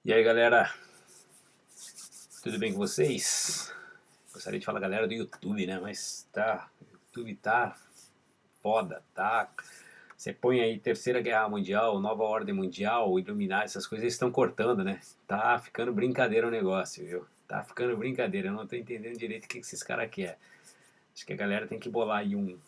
E aí galera, tudo bem com vocês? Gostaria de falar galera do YouTube, né? Mas o YouTube tá foda, tá? Você põe aí Terceira Guerra Mundial, Nova Ordem Mundial, Illuminati, essas coisas eles estão cortando, né? Tá ficando brincadeira o negócio, viu? Tá ficando brincadeira, eu não tô entendendo direito o que esses caras querem. Acho que a galera tem que bolar aí um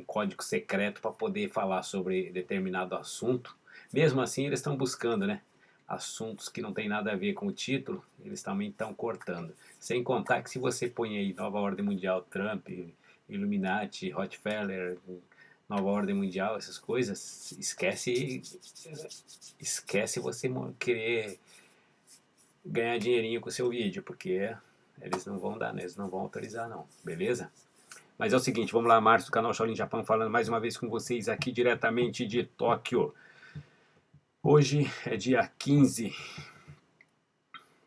código secreto para poder falar sobre determinado assunto. Mesmo assim, eles estão buscando, né? Assuntos que não tem nada a ver com o título, eles também estão cortando. Sem contar que se você põe aí Nova Ordem Mundial, Trump, Illuminati, Rockefeller, Nova Ordem Mundial, essas coisas, esquece você querer ganhar dinheirinho com o seu vídeo, porque eles não vão dar, né? Eles não vão autorizar não, beleza? Mas é o seguinte, vamos lá, Márcio do canal Shaolin Japão, falando mais uma vez com vocês aqui diretamente de Tóquio. Hoje é dia 15.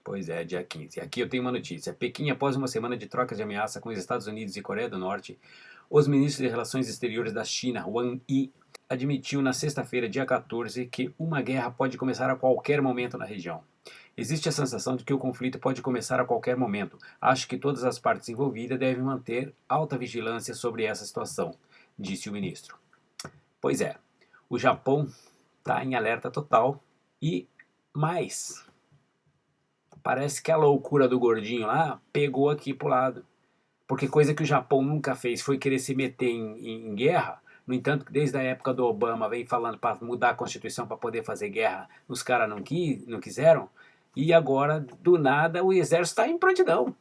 Pois é, dia 15. Aqui eu tenho uma notícia. Pequim, após uma semana de trocas de ameaça com os Estados Unidos e Coreia do Norte, os ministros de Relações Exteriores da China, Wang Yi, admitiu na sexta-feira, dia 14, que uma guerra pode começar a qualquer momento na região. Existe a sensação de que o conflito pode começar a qualquer momento. Acho que todas as partes envolvidas devem manter alta vigilância sobre essa situação, disse o ministro. Pois é, o Japão está em alerta total e mais. Parece que a loucura do gordinho lá pegou aqui pro lado. Porque coisa que o Japão nunca fez foi querer se meter em guerra. No entanto, desde a época do Obama vem falando para mudar a Constituição para poder fazer guerra, os caras não quiseram. E agora, do nada, o exército está em prontidão.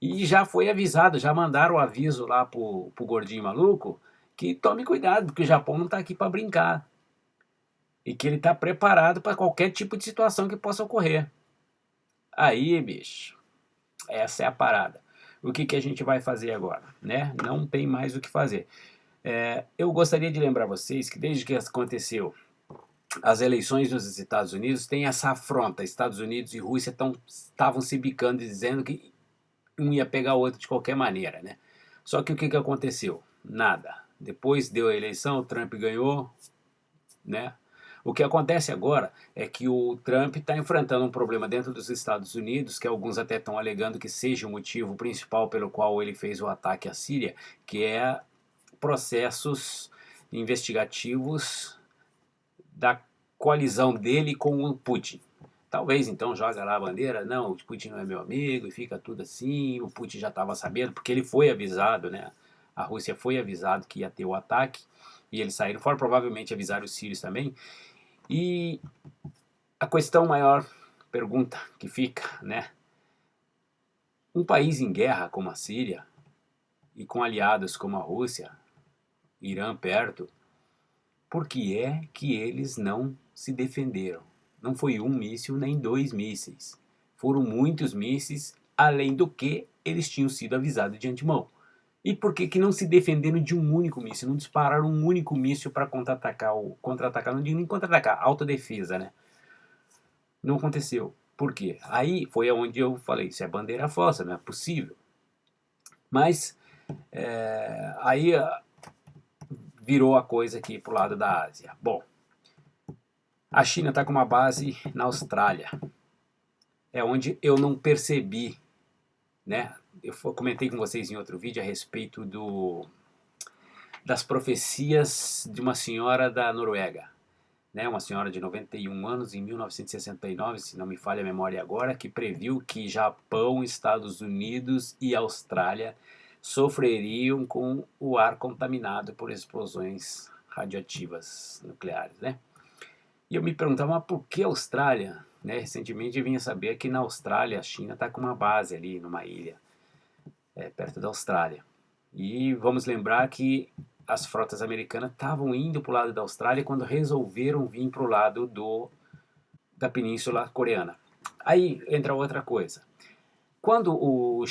E já foi avisado, já mandaram o aviso lá pro gordinho maluco que tome cuidado, porque o Japão não está aqui para brincar. E que ele está preparado para qualquer tipo de situação que possa ocorrer. Aí, bicho, essa é a parada. O que a gente vai fazer agora, né? Não tem mais o que fazer. Eu gostaria de lembrar vocês que desde que aconteceu as eleições nos Estados Unidos, tem essa afronta. Estados Unidos e Rússia estavam se bicando e dizendo que um ia pegar o outro de qualquer maneira, né? Só que o que aconteceu? Nada. Depois deu a eleição, o Trump ganhou, né? O que acontece agora é que o Trump está enfrentando um problema dentro dos Estados Unidos, que alguns até estão alegando que seja o motivo principal pelo qual ele fez o ataque à Síria, que é processos investigativos da coalizão dele com o Putin. Talvez então joga lá a bandeira, não, o Putin não é meu amigo e fica tudo assim, o Putin já estava sabendo, porque ele foi avisado, né? A Rússia foi avisado que ia ter o ataque e eles saíram fora, provavelmente avisaram os sírios também. E a questão maior, pergunta que fica, né? Um país em guerra como a Síria e com aliados como a Rússia, Irã perto, por que é que eles não se defenderam? Não foi um míssil nem dois mísseis. Foram muitos mísseis, além do que eles tinham sido avisados de antemão. E por que não se defenderam de um único míssil? Não dispararam um único míssil para contra-atacar, não digo nem contra-atacar, autodefesa, né? Não aconteceu. Por quê? Aí foi onde eu falei, isso é bandeira falsa, não é possível. Mas aí virou a coisa aqui pro lado da Ásia. Bom, a China está com uma base na Austrália. É onde eu não percebi, né? Eu comentei com vocês em outro vídeo a respeito das profecias de uma senhora da Noruega, né? Uma senhora de 91 anos em 1969, se não me falha a memória agora, que previu que Japão, Estados Unidos e Austrália sofreriam com o ar contaminado por explosões radioativas nucleares, né? E eu me perguntava, mas por que a Austrália? Né? Recentemente eu vinha saber que na Austrália a China está com uma base ali numa ilha, perto da Austrália. E vamos lembrar que as frotas americanas estavam indo para o lado da Austrália quando resolveram vir para o lado da Península Coreana. Aí entra outra coisa. Quando o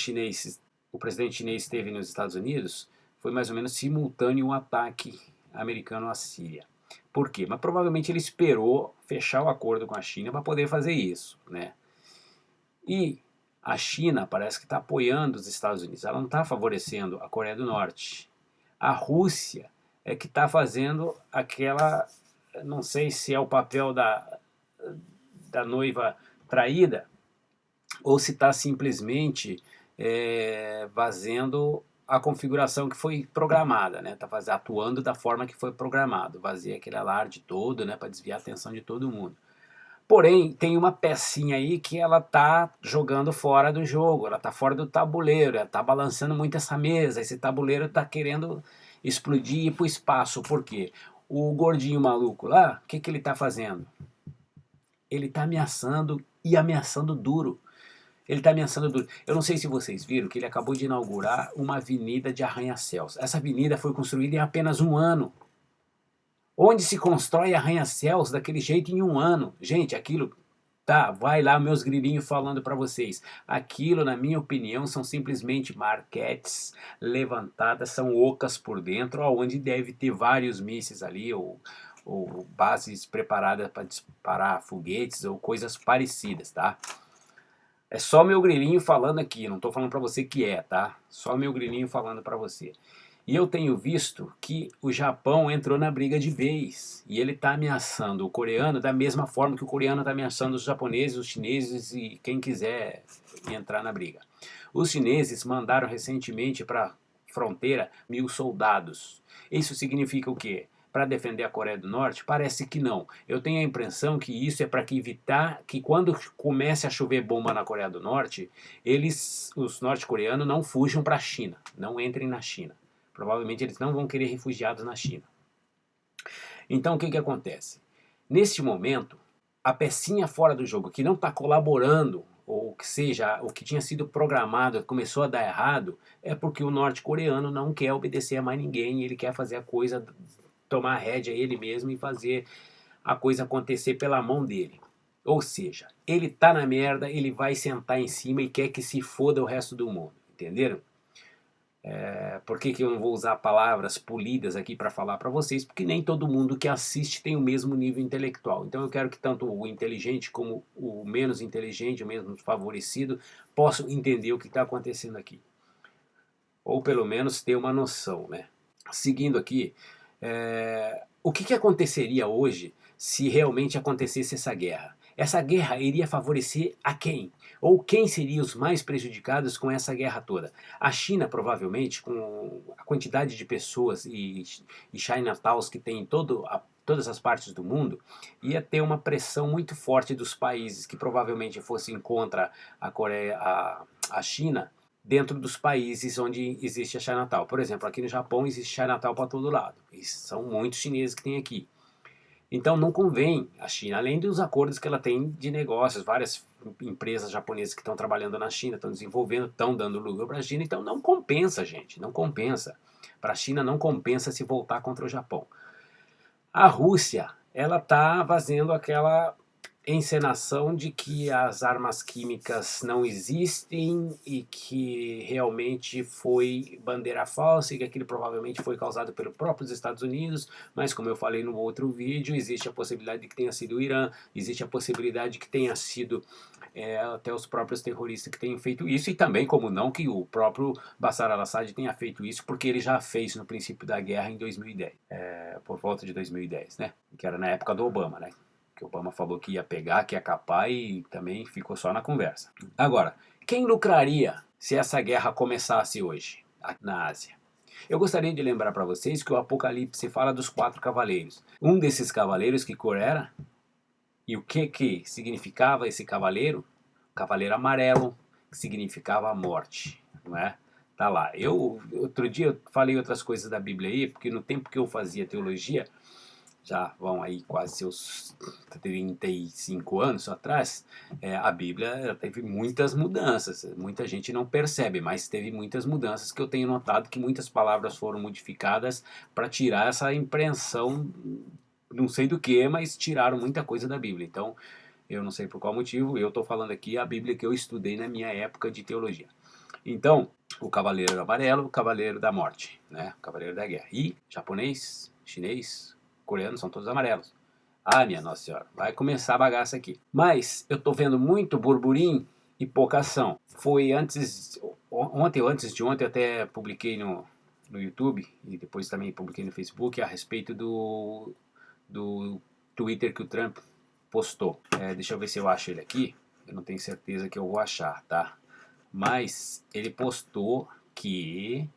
presidente chinês esteve nos Estados Unidos, foi mais ou menos simultâneo um ataque americano à Síria. Por quê? Mas provavelmente ele esperou fechar o acordo com a China para poder fazer isso, né? E a China parece que está apoiando os Estados Unidos, ela não está favorecendo a Coreia do Norte. A Rússia é que está fazendo aquela, não sei se é o papel da está noiva traída, ou se está simplesmente fazendo a configuração que foi programada, né? Está atuando da forma que foi programado, fazer aquele alarde todo, né? Para desviar a atenção de todo mundo. Porém, tem uma pecinha aí que ela tá jogando fora do jogo, ela tá fora do tabuleiro, ela tá balançando muito essa mesa, esse tabuleiro tá querendo explodir e ir pro espaço. Por quê? O gordinho maluco lá, o que que ele tá fazendo? Ele tá ameaçando e ameaçando duro. Ele está ameaçando duro. Eu não sei se vocês viram que ele acabou de inaugurar uma avenida de arranha-céus. Essa avenida foi construída em apenas um ano. Onde se constrói arranha-céus daquele jeito em um ano? Gente, aquilo... Tá, vai lá meus grilinhos falando para vocês. Aquilo, na minha opinião, são simplesmente marquetes levantadas, são ocas por dentro, onde deve ter vários mísseis ali, ou bases preparadas para disparar foguetes, ou coisas parecidas, tá? É só meu grilinho falando aqui, não estou falando para você que é, tá? Só meu grilinho falando para você. E eu tenho visto que o Japão entrou na briga de vez. E ele está ameaçando o coreano da mesma forma que o coreano está ameaçando os japoneses, os chineses e quem quiser entrar na briga. Os chineses mandaram recentemente para a fronteira 1.000 soldados. Isso significa o quê? Para defender a Coreia do Norte? Parece que não. Eu tenho a impressão que isso é para evitar que quando comece a chover bomba na Coreia do Norte, os norte-coreanos não fujam para a China, não entrem na China. Provavelmente eles não vão querer refugiados na China. Então o que acontece? Neste momento, a pecinha fora do jogo que não está colaborando, ou que seja, o que tinha sido programado começou a dar errado, é porque o norte-coreano não quer obedecer a mais ninguém, ele quer fazer a coisa, tomar a rédea ele mesmo e fazer a coisa acontecer pela mão dele. Ou seja, ele tá na merda, ele vai sentar em cima e quer que se foda o resto do mundo, entenderam? Por que eu não vou usar palavras polidas aqui para falar para vocês? Porque nem todo mundo que assiste tem o mesmo nível intelectual. Então eu quero que tanto o inteligente como o menos inteligente, o menos favorecido, possam entender o que está acontecendo aqui. Ou pelo menos ter uma noção, né? Seguindo aqui, o que aconteceria hoje se realmente acontecesse essa guerra? Essa guerra iria favorecer a quem? Ou quem seriam os mais prejudicados com essa guerra toda? A China, provavelmente, com a quantidade de pessoas e Chinatowns que tem em todas as partes do mundo, ia ter uma pressão muito forte dos países que provavelmente fossem contra a Coreia, a China, dentro dos países onde existe a Chinatown. Por exemplo, aqui no Japão existe Chinatown para todo lado. E são muitos chineses que tem aqui. Então não convém a China, além dos acordos que ela tem de negócios, várias empresas japonesas que estão trabalhando na China, estão desenvolvendo, estão dando lucro para a China, então não compensa, gente, não compensa. Para a China não compensa se voltar contra o Japão. A Rússia, ela está fazendo aquela encenação de que as armas químicas não existem e que realmente foi bandeira falsa e que aquilo provavelmente foi causado pelos próprios Estados Unidos, mas como eu falei no outro vídeo, existe a possibilidade de que tenha sido o Irã, existe a possibilidade de que tenha sido até os próprios terroristas que tenham feito isso, e também, como não, que o próprio Bashar al-Assad tenha feito isso, porque ele já fez no princípio da guerra em 2010, por volta de 2010, né? Que era na época do Obama, né? Que o Obama falou que ia pegar, que ia capar e também ficou só na conversa. Agora, quem lucraria se essa guerra começasse hoje na Ásia? Eu gostaria de lembrar para vocês que o Apocalipse fala dos 4 cavaleiros. Um desses cavaleiros, que cor era? E o que significava esse cavaleiro? O cavaleiro amarelo, que significava a morte, não é? Tá lá. Outro dia eu falei outras coisas da Bíblia aí, porque no tempo que eu fazia teologia, já vão aí quase seus 35 anos atrás, a Bíblia teve muitas mudanças. Muita gente não percebe, mas teve muitas mudanças que eu tenho notado que muitas palavras foram modificadas para tirar essa impressão, não sei do que, mas tiraram muita coisa da Bíblia. Então, eu não sei por qual motivo, eu estou falando aqui a Bíblia que eu estudei na minha época de teologia. Então, o cavaleiro amarelo, o cavaleiro da morte, né? O cavaleiro da guerra. E japonês, chinês, coreano são todos amarelos. Ah, minha Nossa Senhora, vai começar a bagaça aqui. Mas eu tô vendo muito burburinho e pouca ação. Foi ontem ou antes de ontem, eu até publiquei no YouTube e depois também publiquei no Facebook a respeito do Twitter que o Trump postou. Deixa eu ver se eu acho ele aqui. Eu não tenho certeza que eu vou achar, tá? Mas ele postou que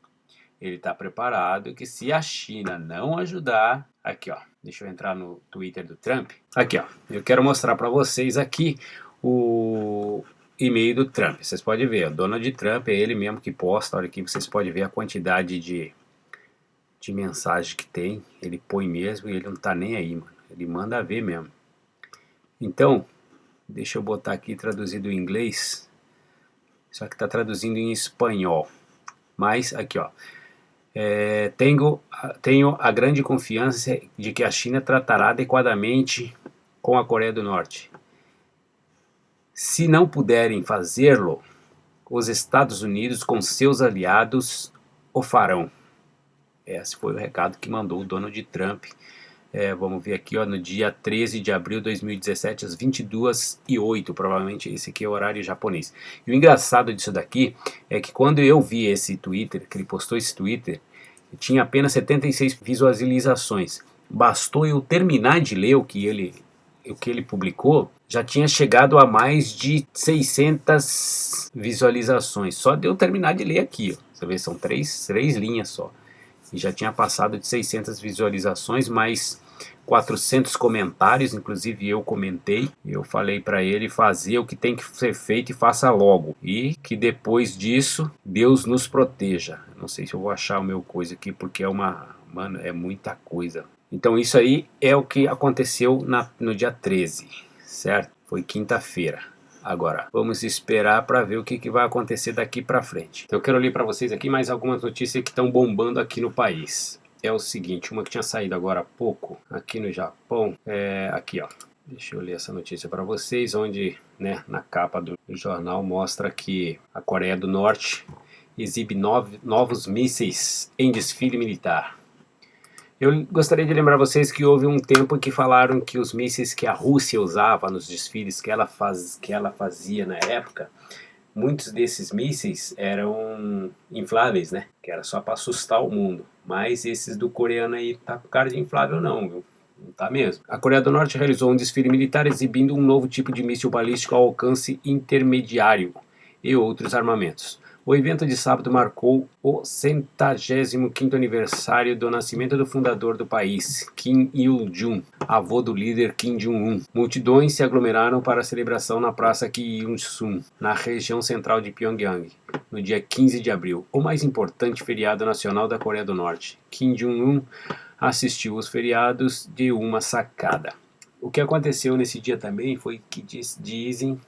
ele está preparado, que se a China não ajudar... Aqui, ó. Deixa eu entrar no Twitter do Trump. Aqui, ó. Eu quero mostrar para vocês aqui o e-mail do Trump. Vocês podem ver, o Donald Trump é ele mesmo que posta. Olha aqui, vocês podem ver a quantidade de mensagem que tem. Ele põe mesmo e ele não tá nem aí, mano. Ele manda ver mesmo. Então, deixa eu botar aqui traduzido em inglês. Só que tá traduzindo em espanhol. Mas, aqui, ó. Tenho a grande confiança de que a China tratará adequadamente com a Coreia do Norte. Se não puderem fazê-lo, os Estados Unidos com seus aliados o farão. Esse foi o recado que mandou o Donald Trump. Vamos ver aqui, ó, no dia 13 de abril de 2017, às 22h08, provavelmente esse aqui é o horário japonês. E o engraçado disso daqui é que quando eu vi esse Twitter, que ele postou esse Twitter, tinha apenas 76 visualizações. Bastou eu terminar de ler o que ele publicou, já tinha chegado a mais de 600 visualizações. Só de eu terminar de ler aqui, ó. Você vê, são três linhas só. E já tinha passado de 600 visualizações, mais 400 comentários, inclusive eu comentei. Eu falei para ele fazer o que tem que ser feito e faça logo. E que depois disso, Deus nos proteja. Não sei se eu vou achar o meu coisa aqui, porque mano, é muita coisa. Então isso aí é o que aconteceu no dia 13, certo? Foi quinta-feira. Agora, vamos esperar para ver o que vai acontecer daqui para frente. Então, eu quero ler para vocês aqui mais algumas notícias que estão bombando aqui no país. É o seguinte, uma que tinha saído agora há pouco, aqui no Japão, aqui ó. Deixa eu ler essa notícia para vocês, onde, né, na capa do jornal mostra que a Coreia do Norte exibe novos mísseis em desfile militar. Eu gostaria de lembrar vocês que houve um tempo em que falaram que os mísseis que a Rússia usava nos desfiles que ela fazia na época, muitos desses mísseis eram infláveis, né? Que era só para assustar o mundo. Mas esses do coreano aí tá com cara de inflável não, viu? Não tá mesmo. A Coreia do Norte realizou um desfile militar exibindo um novo tipo de míssil balístico ao alcance intermediário e outros armamentos. O evento de sábado marcou o 105º aniversário do nascimento do fundador do país, Kim Il-jung, avô do líder Kim Jong-un. Multidões se aglomeraram para a celebração na Praça Kyungsung, na região central de Pyongyang, no dia 15 de abril, o mais importante feriado nacional da Coreia do Norte. Kim Jong-un assistiu os feriados de uma sacada. O que aconteceu nesse dia também foi que dizem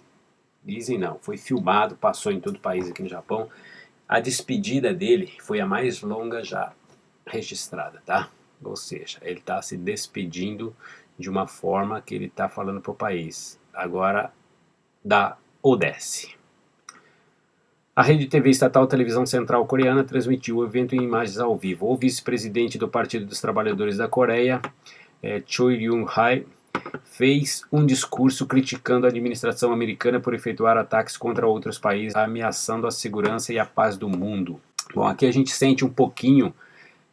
não, foi filmado, passou em todo o país aqui no Japão. A despedida dele foi a mais longa já registrada, tá? Ou seja, ele está se despedindo de uma forma que ele está falando para o país. Agora dá ou desce. A rede TV estatal Televisão Central Coreana transmitiu o evento em imagens ao vivo. O vice-presidente do Partido dos Trabalhadores da Coreia, Choi Ryung-hae, fez um discurso criticando a administração americana por efetuar ataques contra outros países, ameaçando a segurança e a paz do mundo. Bom, aqui a gente sente um pouquinho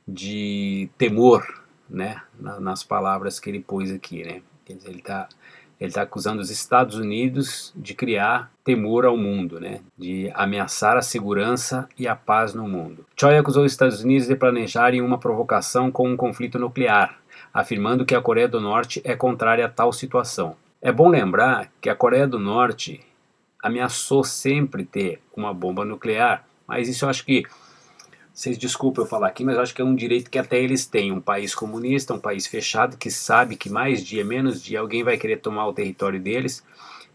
de temor, né, nas palavras que ele pôs aqui, né? Quer dizer, ele está acusando os Estados Unidos de criar temor ao mundo, né? De ameaçar a segurança e a paz no mundo. Choi acusou os Estados Unidos de planejarem uma provocação com um conflito nuclear, afirmando que a Coreia do Norte é contrária a tal situação. É bom lembrar que a Coreia do Norte ameaçou sempre ter uma bomba nuclear, mas isso eu acho que, vocês desculpem eu falar aqui, mas eu acho que é um direito que até eles têm. Um país comunista, um país fechado, que sabe que mais dia, menos dia, alguém vai querer tomar o território deles.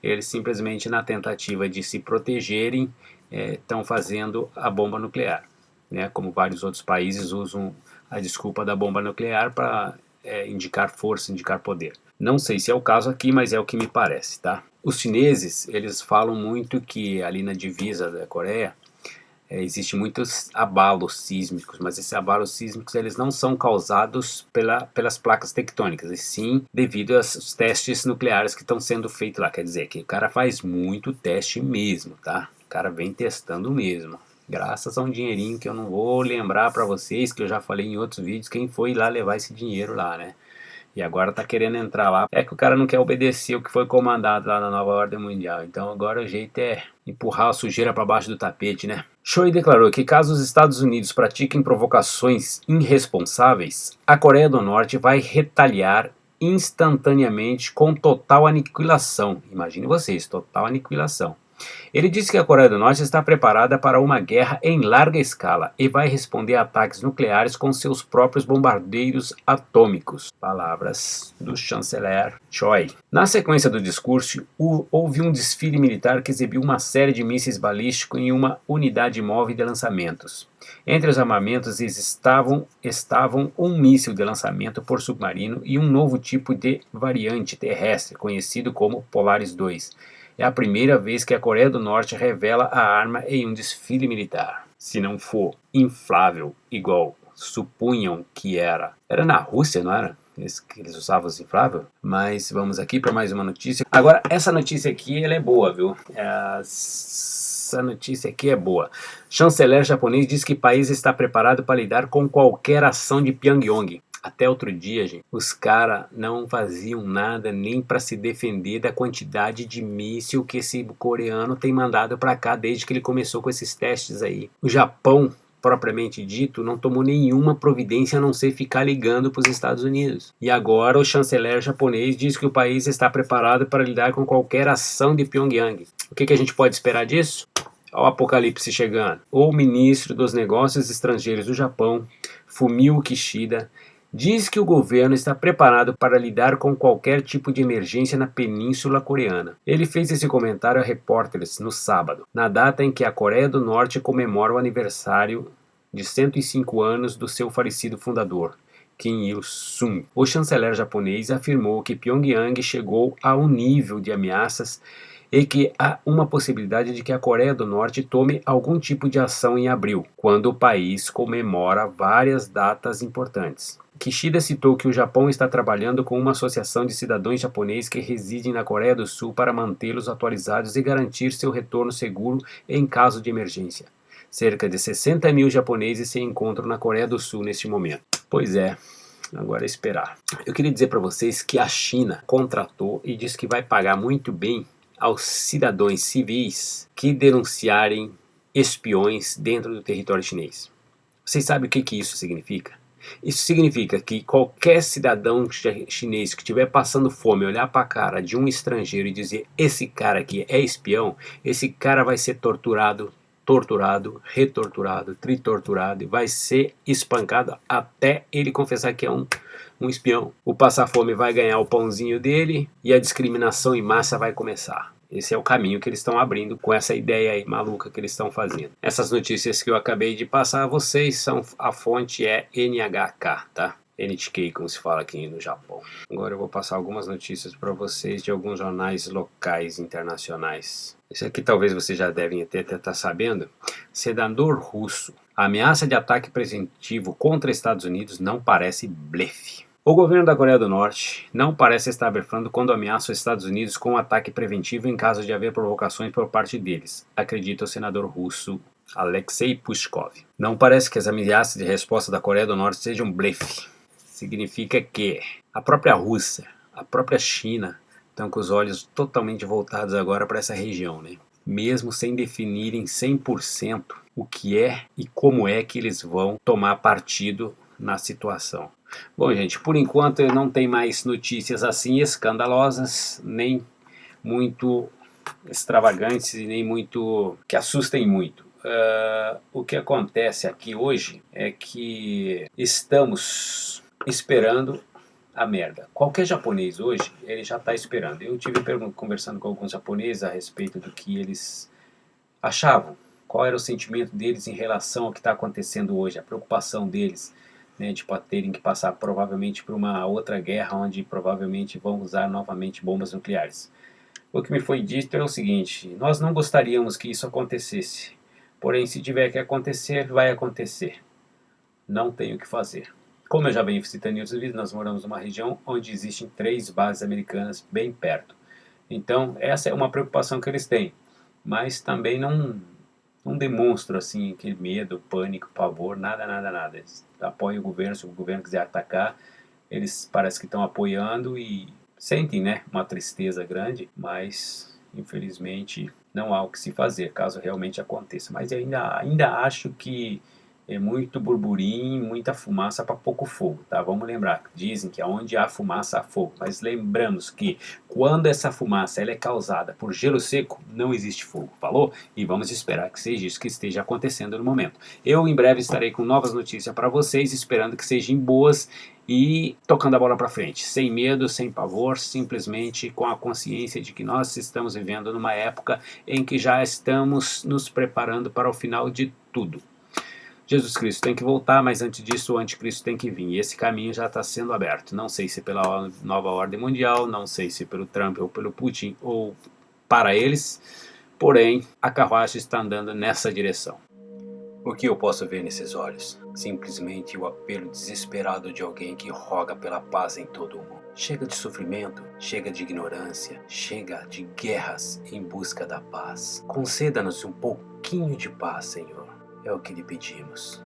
Eles simplesmente, na tentativa de se protegerem, estão fazendo a bomba nuclear, né? Como vários outros países usam a desculpa da bomba nuclear para indicar força, indicar poder. Não sei se é o caso aqui, mas é o que me parece, tá? Os chineses, eles falam muito que ali na divisa da Coreia, existem muitos abalos sísmicos, mas esses abalos sísmicos eles não são causados pelas placas tectônicas, e sim devido aos testes nucleares que estão sendo feitos lá. Quer dizer que o cara faz muito teste mesmo, tá? O cara vem testando mesmo. Graças a um dinheirinho que eu não vou lembrar para vocês, que eu já falei em outros vídeos, quem foi lá levar esse dinheiro lá, né? E agora tá querendo entrar lá. É que o cara não quer obedecer o que foi comandado lá na nova ordem mundial. Então agora o jeito é empurrar a sujeira para baixo do tapete, né? Choi declarou que caso os Estados Unidos pratiquem provocações irresponsáveis, a Coreia do Norte vai retaliar instantaneamente com total aniquilação. Imagine vocês, total aniquilação. Ele disse que a Coreia do Norte está preparada para uma guerra em larga escala e vai responder a ataques nucleares com seus próprios bombardeiros atômicos. Palavras do chanceler Choi. Na sequência do discurso, houve um desfile militar que exibiu uma série de mísseis balísticos em uma unidade móvel de lançamentos. Entre os armamentos estavam um míssil de lançamento por submarino e um novo tipo de variante terrestre, conhecido como Polaris 2. É a primeira vez que a Coreia do Norte revela a arma em um desfile militar. Se não for inflável, igual supunham que era. Era na Rússia, não era? Eles usavam os infláveis? Mas vamos aqui para mais uma notícia. Agora, essa notícia aqui ela é boa, viu? Essa notícia aqui é boa. Chanceler japonês diz que o país está preparado para lidar com qualquer ação de Pyongyang. Até outro dia, gente, os caras não faziam nada nem para se defender da quantidade de míssil que esse coreano tem mandado para cá desde que ele começou com esses testes aí. O Japão, propriamente dito, não tomou nenhuma providência a não ser ficar ligando para os Estados Unidos. E agora o chanceler japonês diz que o país está preparado para lidar com qualquer ação de Pyongyang. O que a gente pode esperar disso? Olha o apocalipse chegando. O ministro dos Negócios Estrangeiros do Japão, Fumio Kishida, diz que o governo está preparado para lidar com qualquer tipo de emergência na Península Coreana. Ele fez esse comentário a repórteres no sábado, na data em que a Coreia do Norte comemora o aniversário de 105 anos do seu falecido fundador, Kim Il-sung. O chanceler japonês afirmou que Pyongyang chegou a um nível de ameaças e que há uma possibilidade de que a Coreia do Norte tome algum tipo de ação em abril, quando o país comemora várias datas importantes. Kishida citou que o Japão está trabalhando com uma associação de cidadãos japoneses que residem na Coreia do Sul para mantê-los atualizados e garantir seu retorno seguro em caso de emergência. Cerca de 60 mil japoneses se encontram na Coreia do Sul neste momento. Pois é, agora é esperar. Eu queria dizer para vocês que a China contratou e diz que vai pagar muito bem aos cidadãos civis que denunciarem espiões dentro do território chinês. Vocês sabem o que isso significa? Isso significa que qualquer cidadão chinês que estiver passando fome, olhar para a cara de um estrangeiro e dizer esse cara aqui é espião, esse cara vai ser torturado, retorturado, tritorturado e vai ser espancado até ele confessar que é um espião. O passar fome vai ganhar o pãozinho dele e a discriminação em massa vai começar. Esse é o caminho que eles estão abrindo com essa ideia aí maluca que eles estão fazendo. Essas notícias que eu acabei de passar a vocês, a fonte é NHK, tá? NHK, como se fala aqui no Japão. Agora eu vou passar algumas notícias para vocês de alguns jornais locais internacionais. Isso aqui talvez vocês já devem até estar sabendo. Senador russo. A ameaça de ataque preventivo contra Estados Unidos não parece blefe. O governo da Coreia do Norte não parece estar blefando quando ameaça os Estados Unidos com um ataque preventivo em caso de haver provocações por parte deles, acredita o senador russo Alexei Pushkov. Não parece que as ameaças de resposta da Coreia do Norte sejam blefe. Significa que a própria Rússia, a própria China estão com os olhos totalmente voltados agora para essa região, né? Mesmo sem definirem 100% o que é e como é que eles vão tomar partido na situação. Bom, gente, por enquanto não tem mais notícias assim escandalosas, nem muito extravagantes e nem muito que assustem muito. O que acontece aqui hoje é que estamos esperando a merda. Qualquer japonês hoje, ele já está esperando. Eu tive conversando com alguns japoneses a respeito do que eles achavam, qual era o sentimento deles em relação ao que está acontecendo hoje, a preocupação deles, né, de terem que passar provavelmente por uma outra guerra onde provavelmente vão usar novamente bombas nucleares. O que me foi dito é o seguinte: nós não gostaríamos que isso acontecesse, porém se tiver que acontecer, vai acontecer. Não tem o que fazer. Como eu já venho citando em outros vídeos, nós moramos numa região onde existem 3 bases americanas bem perto. Então essa é uma preocupação que eles têm, mas também não demonstram assim aquele medo, pânico, pavor, nada. Eles apoiam o governo, se o governo quiser atacar, eles parece que estão apoiando e sentem, né, uma tristeza grande, mas infelizmente não há o que se fazer caso realmente aconteça. Mas eu ainda acho que é muito burburinho, muita fumaça para pouco fogo, tá? Vamos lembrar, dizem que aonde há fumaça há fogo, mas lembramos que quando essa fumaça ela é causada por gelo seco, não existe fogo, falou? E vamos esperar que seja isso que esteja acontecendo no momento. Eu em breve estarei com novas notícias para vocês, esperando que sejam boas e tocando a bola para frente, sem medo, sem pavor, simplesmente com a consciência de que nós estamos vivendo numa época em que já estamos nos preparando para o final de tudo. Jesus Cristo tem que voltar, mas antes disso o anticristo tem que vir. E esse caminho já está sendo aberto. Não sei se pela nova ordem mundial, não sei se pelo Trump ou pelo Putin ou para eles, porém a carruagem está andando nessa direção. O que eu posso ver nesses olhos? Simplesmente o apelo desesperado de alguém que roga pela paz em todo o mundo. Chega de sofrimento, chega de ignorância, chega de guerras em busca da paz. Conceda-nos um pouquinho de paz, Senhor. É o que lhe pedimos.